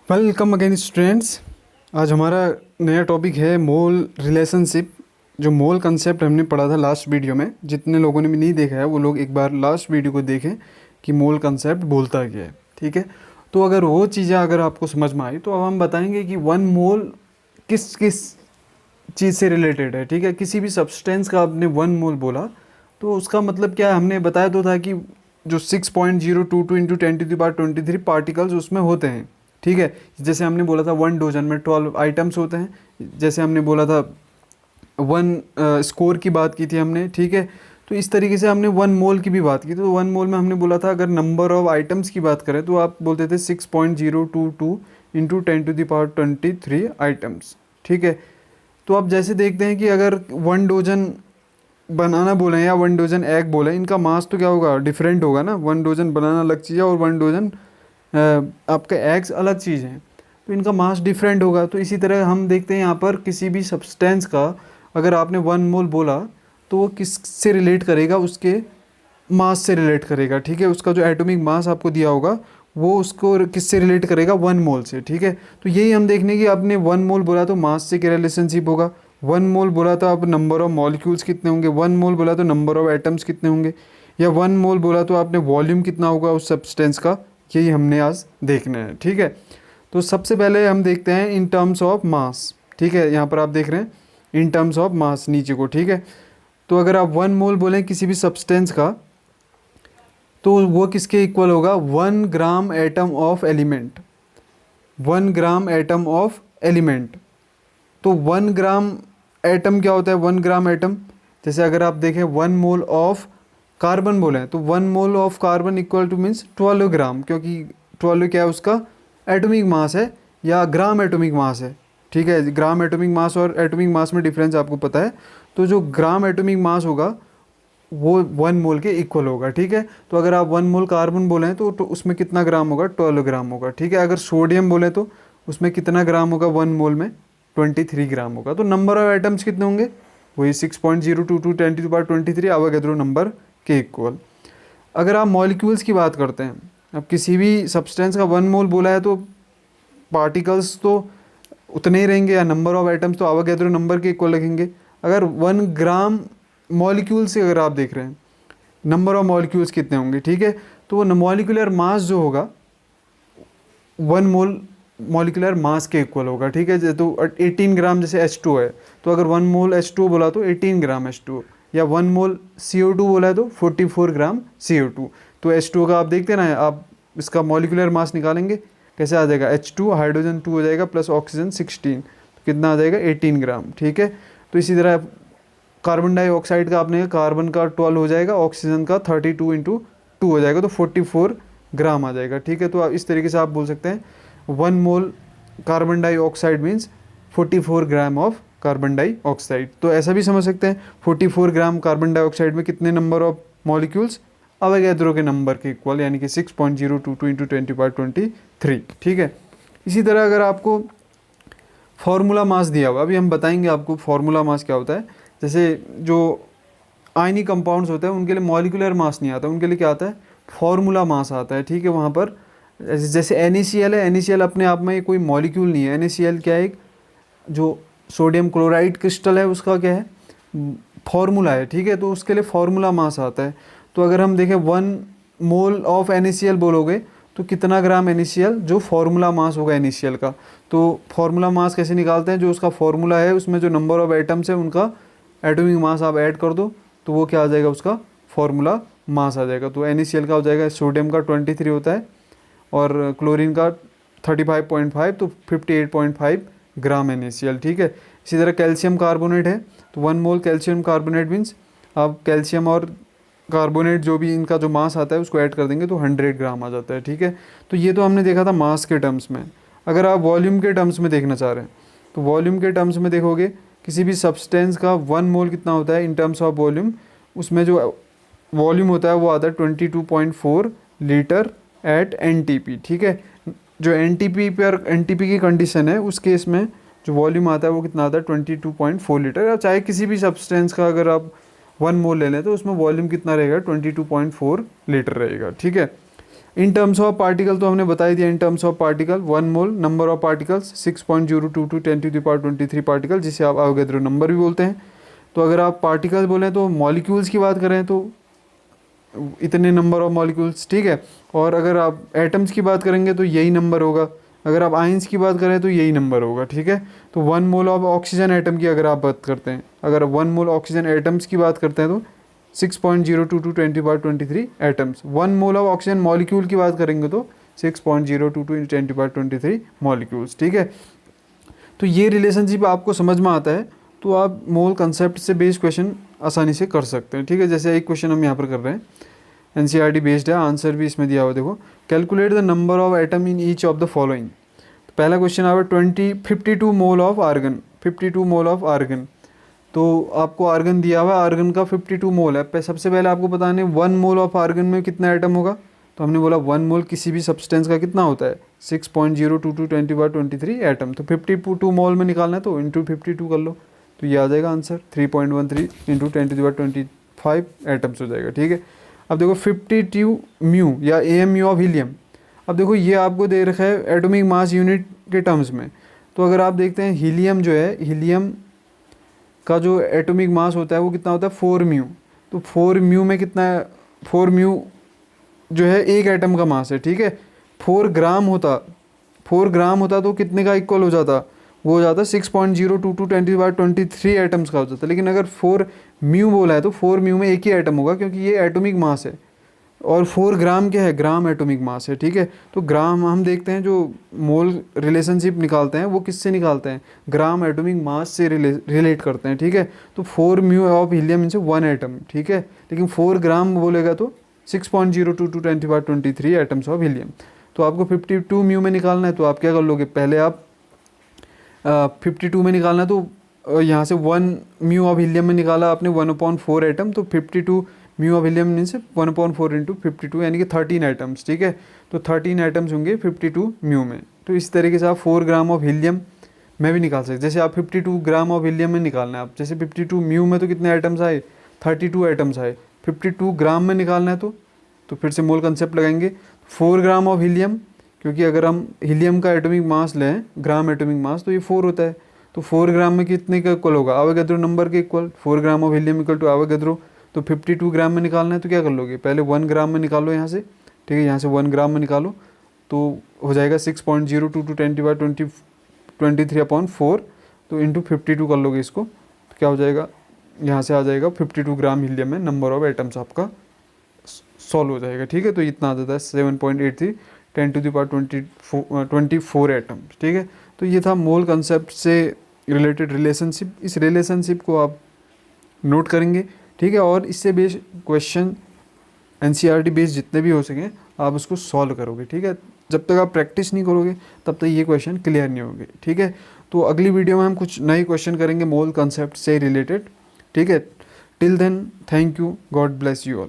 Welcome again students. आज हमारा नया टॉपिक है मोल रिलेशनशिप। जो मोल कंसेप्ट हमने पढ़ा था लास्ट वीडियो में, जितने लोगों ने भी नहीं देखा है वो लोग एक बार लास्ट वीडियो को देखें कि मोल कंसेप्ट बोलता क्या है। ठीक है, तो अगर वो चीज़ें अगर आपको समझ में आई तो अब हम बताएंगे कि वन मोल किस किस चीज़ से रिलेटेड है। ठीक है, किसी भी सब्सटेंस का आपने वन मोल बोला तो उसका मतलब क्या है, हमने बताया तो था कि जो 6.022 इंटू 10⁻23 पार्टिकल्स उसमें होते हैं। ठीक है, जैसे हमने बोला था वन डोजन में 12 आइटम्स होते हैं। जैसे हमने बोला था वन स्कोर की बात की थी हमने। ठीक है, तो इस तरीके से हमने वन मोल की भी बात की। तो वन मोल में हमने बोला था अगर नंबर ऑफ आइटम्स की बात करें तो आप बोलते थे 6.022 इंटू 10⁻23 आइटम्स। ठीक है, तो आप जैसे देखते हैं कि अगर वन डोजन बनाना बोले या वन डोजन एग बोले, इनका मास तो क्या होगा, डिफरेंट होगा ना। वन डोजन बनाना अलग चीज़ है और वन डोजन आपके एग्स अलग चीज़ हैं, तो इनका मास डिफरेंट होगा। तो इसी तरह हम देखते हैं यहाँ पर किसी भी सब्सटेंस का अगर आपने वन मोल बोला तो वो किस से रिलेट करेगा, उसके मास से रिलेट करेगा। ठीक है, उसका जो एटॉमिक मास आपको दिया होगा वो उसको किससे रिलेट करेगा, वन मोल से। ठीक है, तो यही हम देखने की आपने वन मोल बोला तो मास से क्या रिलेशनशिप होगा, वन मोल बोला तो आप नंबर ऑफ मॉलिक्यूल्स कितने होंगे, वन मोल बोला तो नंबर ऑफ एटम्स कितने होंगे, या वन मोल बोला तो आपने वॉल्यूम कितना होगा उस सब्सटेंस का। यही हमने आज देखना है। ठीक है, तो सबसे पहले हम देखते हैं इन टर्म्स ऑफ मास। ठीक है, यहाँ पर आप देख रहे हैं इन टर्म्स ऑफ मास नीचे को। ठीक है, तो अगर आप वन मोल बोलें किसी भी सब्सटेंस का तो वो किसके इक्वल होगा, 1 gram atom of element. 1 gram atom of element. तो 1 ग्राम एटम क्या होता है, 1 ग्राम एटम, जैसे अगर आप देखें 1 मोल ऑफ कार्बन बोले तो 1 mole of carbon equal two means 12 ग्राम, क्योंकि 12 क्या है उसका एटॉमिक मास है या ग्राम एटॉमिक मास है। ठीक है, ग्राम एटॉमिक मास और एटॉमिक मास में डिफरेंस आपको पता है। तो जो ग्राम एटॉमिक मास होगा वो 1 मोल के इक्वल होगा। ठीक है, तो अगर आप 1 मोल कार्बन बोलें तो उसमें कितना ग्राम होगा, 12 ग्राम होगा। ठीक है, अगर सोडियम बोले तो उसमें कितना ग्राम होगा, 1 मोल में 23 ग्राम होगा। तो नंबर ऑफ एटम्स कितने होंगे, वही 6.022 10⁻23 अवोगाद्रो नंबर के इक्वल। अगर आप मॉलिक्यूल्स की बात करते हैं, अब किसी भी सब्सटेंस का 1 मोल बोला है तो पार्टिकल्स तो उतने ही रहेंगे या नंबर ऑफ एटम्स तो अवोगाद्रो नंबर के इक्वल लगेंगे। अगर 1 ग्राम मॉलिक्यूल से अगर आप देख रहे हैं नंबर ऑफ मॉलिक्यूल्स कितने होंगे, ठीक है, तो वो मॉलिकुलर मास जो होगा 1 मोल मॉलिकुलर मास के इक्वल होगा। ठीक है, तो 18 ग्राम जैसे H2 है तो अगर 1 मोल H2 बोला तो 18 ग्राम H2, या 1 मोल CO2 बोला है तो 44 ग्राम CO2। तो H2 का आप देखते हैं ना, आप इसका मॉलिकुलर मास निकालेंगे कैसे आ जाएगा, H2 हाइड्रोजन 2 हो जाएगा प्लस ऑक्सीजन 16, तो कितना आ जाएगा 18 ग्राम। ठीक है, तो इसी तरह कार्बन डाइऑक्साइड का आपने कार्बन का 12 हो जाएगा, ऑक्सीजन का 32 इंटू 2 हो जाएगा, तो 44 ग्राम आ जाएगा। ठीक है, तो आप इस तरीके से आप बोल सकते हैं 1 mole carbon dioxide means 44 gram of carbon dioxide. तो ऐसा भी समझ सकते हैं 44 ग्राम कार्बन डाइऑक्साइड में कितने नंबर ऑफ मॉलिक्यूल्स, अवोगाद्रो के नंबर के इक्वल, यानी कि 6.022 इंटू 10⁻23। ठीक है, इसी तरह अगर आपको फार्मूला मास दिया हुआ, अभी हम बताएंगे आपको फार्मूला मास क्या होता है। जैसे जो आयनिक कंपाउंड्स होते हैं उनके लिए मॉलिकुलर मास नहीं आता, उनके लिए क्या आता है, फार्मूला मास आता है। ठीक है, वहाँ पर जैसे NaCl है, NaCl अपने आप में कोई मॉलिक्यूल नहीं है। NaCl क्या है, एक जो सोडियम क्लोराइड क्रिस्टल है उसका क्या है, फार्मूला है। ठीक है, तो उसके लिए फार्मूला मास आता है। तो अगर हम देखें 1 मोल ऑफ NaCl बोलोगे तो कितना ग्राम NaCl, जो फार्मूला मास होगा NaCl का। तो फार्मूला मास कैसे निकालते हैं, जो उसका फार्मूला है उसमें जो नंबर ऑफ एटम्स है उनका एटॉमिक मास आप ऐड कर दो तो वो क्या आ जाएगा, उसका फार्मूला मास आ जाएगा। तो NaCl का हो जाएगा, सोडियम का 23 होता है और क्लोरीन का 35.5, तो 58.5 ग्राम NaCl। ठीक है, इसी तरह कैल्शियम कार्बोनेट है तो 1 मोल कैल्शियम कार्बोनेट मीन्स आप कैल्शियम और कार्बोनेट जो भी इनका जो मास आता है उसको ऐड कर देंगे तो 100 ग्राम आ जाता है। ठीक है, तो ये तो हमने देखा था मास के टर्म्स में। अगर आप वॉल्यूम के टर्म्स में देखना चाह रहे हैं तो वॉल्यूम के टर्म्स में देखोगे किसी भी सब्सटेंस का 1 मोल कितना होता है इन टर्म्स ऑफ वॉल्यूम, उसमें जो वॉल्यूम होता है वो आता है 22.4 लीटर एट NTP। ठीक है, जो NTP पर NTP की कंडीशन है उस केस में जो वॉल्यूम आता है वो कितना आता है 22.4 लीटर। या चाहे किसी भी सब्सटेंस का अगर आप 1 मोल ले लें तो उसमें वॉल्यूम कितना रहेगा 22.4 लीटर रहेगा। ठीक है, इन टर्म्स ऑफ पार्टिकल तो हमने बता ही दिया, in terms of particle 1 mole number of particles 6.022 10⁻23 particle, जिसे आप अवोगैड्रो नंबर भी बोलते हैं। तो अगर आप पार्टिकल बोलें तो मॉलिक्यूल्स की बात करें तो इतने नंबर ऑफ मॉलिक्यूल्स, ठीक है। और अगर आप एटम्स की बात करेंगे तो यही नंबर होगा, अगर आप आयंस की बात करें तो यही नंबर होगा, ठीक है। तो 1 मोल ऑफ ऑक्सीजन एटम की अगर आप बात करते हैं, अगर 1 मोल ऑक्सीजन एटम्स की बात करते हैं तो 6.022 10⁻23 atoms. 1 mole of oxygen molecule की बात करेंगे तो 6.022 10⁻23 मॉलिक्यूल्स, ठीक है। तो ये रिलेशनशिप आपको समझ में आता है तो आप मोल कंसेप्ट से बेस्ड क्वेश्चन आसानी से कर सकते हैं, ठीक है। जैसे एक क्वेश्चन हम यहाँ पर कर रहे हैं, एनसीईआरटी बेस्ड है, आंसर भी इसमें दिया हुआ देखो, calculate the number of atom in each of the following. तो पहला क्वेश्चन आया 52 mole of argon, 52 mole of argon. तो आपको आर्गन दिया हुआ है, आर्गन का 52 मोल है। सबसे पहले आपको बताने 1 मोल ऑफ आर्गन में कितना एटम होगा, तो हमने बोला 1 मोल किसी भी सब्सटेंस का कितना होता है 6.022 10⁻23 एटम। तो 52 मोल में निकालना है तो इंटू 52 कर लो, तो ये आ जाएगा आंसर 3.13 इंटू 10⁻25 एटम्स हो जाएगा, ठीक है। अब देखो 52 म्यू या AMU ऑफ हीलियम। अब देखो ये आपको दे रखा है एटॉमिक मास यूनिट के टर्म्स में। तो अगर आप देखते हैं हीलियम जो है, हीलियम का जो एटॉमिक मास होता है वो कितना होता है 4 म्यू। तो 4 म्यू में कितना है, 4 म्यू जो है एक एटम का मास है, ठीक है। 4 ग्राम होता तो कितने का इक्वल हो जाता, वो हो जाता 6.022 10⁻23 एटम्स का हो जाता। लेकिन अगर 4 म्यू बोला है तो 4 म्यू में एक ही एटम होगा, क्योंकि ये एटॉमिक मास है। और 4 ग्राम क्या है, ग्राम एटॉमिक मास है, ठीक है। तो ग्राम हम देखते हैं जो मोल रिलेशनशिप निकालते हैं वो किससे निकालते हैं, ग्राम एटॉमिक मास से रिलेट करते हैं, ठीक है। तो 4 म्यू ऑफ हीलियम इनसे 1 एटम, ठीक है। लेकिन 4 ग्राम बोलेगा तो 6.022 10⁻23 एटम्स ऑफ हीलियम। तो आपको 52 म्यू में निकालना है, तो आप क्या कर लोगे, पहले आप 52 में निकालना है तो यहाँ से 1 म्यू ऑफ हीलियम में निकाला आपने 1/4 एटम। तो 52 म्यू ऑफ हीलियम मीन से 1/4 इंटू 52 यानी कि 13 एटम्स, ठीक है। तो 13 एटम्स होंगे 52 म्यू में। तो इस तरीके से आप 4 ग्राम ऑफ हीलियम में भी निकाल सकते, जैसे आप 52 ग्राम ऑफ हीलियम में निकालना है आप, जैसे 52 म्यू में तो कितने एटम्स आए 32 एटम्स आए, 52 ग्राम में निकालना है तो फिर से मोल कंसेप्ट लगाएंगे 4 ग्राम ऑफ हीलियम, क्योंकि अगर हम हीलियम का एटॉमिक मास लें ग्राम एटॉमिक मास तो ये 4 होता है। तो 4 ग्राम में कितने का इक्वल होगा, अवोगैड्रो नंबर के equal, 4 gram of helium equal to Avogadro. तो 52 ग्राम में निकालना है तो क्या कर लोगे, पहले 1 ग्राम में निकालो यहाँ से, ठीक है। यहाँ से 1 ग्राम में निकालो तो हो जाएगा 6.022 10⁻23/4, तो इंटू 52 कर लोगे इसको, तो क्या हो जाएगा, यहाँ से आ जाएगा 52 ग्राम हीलियम में नंबर ऑफ एटम्स आपका सॉल्व हो जाएगा, ठीक है। तो इतना आ जाता है 7.83 10⁻24 एटम्स, ठीक है। तो ये था मोल कंसेप्ट से रिलेटेड रिलेशनशिप। इस रिलेशनशिप को आप नोट करेंगे, ठीक है। और इससे बेस्ड क्वेश्चन एनसीईआरटी बेस्ड जितने भी हो सकें आप उसको सॉल्व करोगे, ठीक है। जब तक आप प्रैक्टिस नहीं करोगे तब तक ये क्वेश्चन क्लियर नहीं होंगे, ठीक है। तो अगली वीडियो में हम कुछ नए क्वेश्चन करेंगे मोल कंसेप्ट से रिलेटेड, ठीक है। Till then thank you, God bless you all.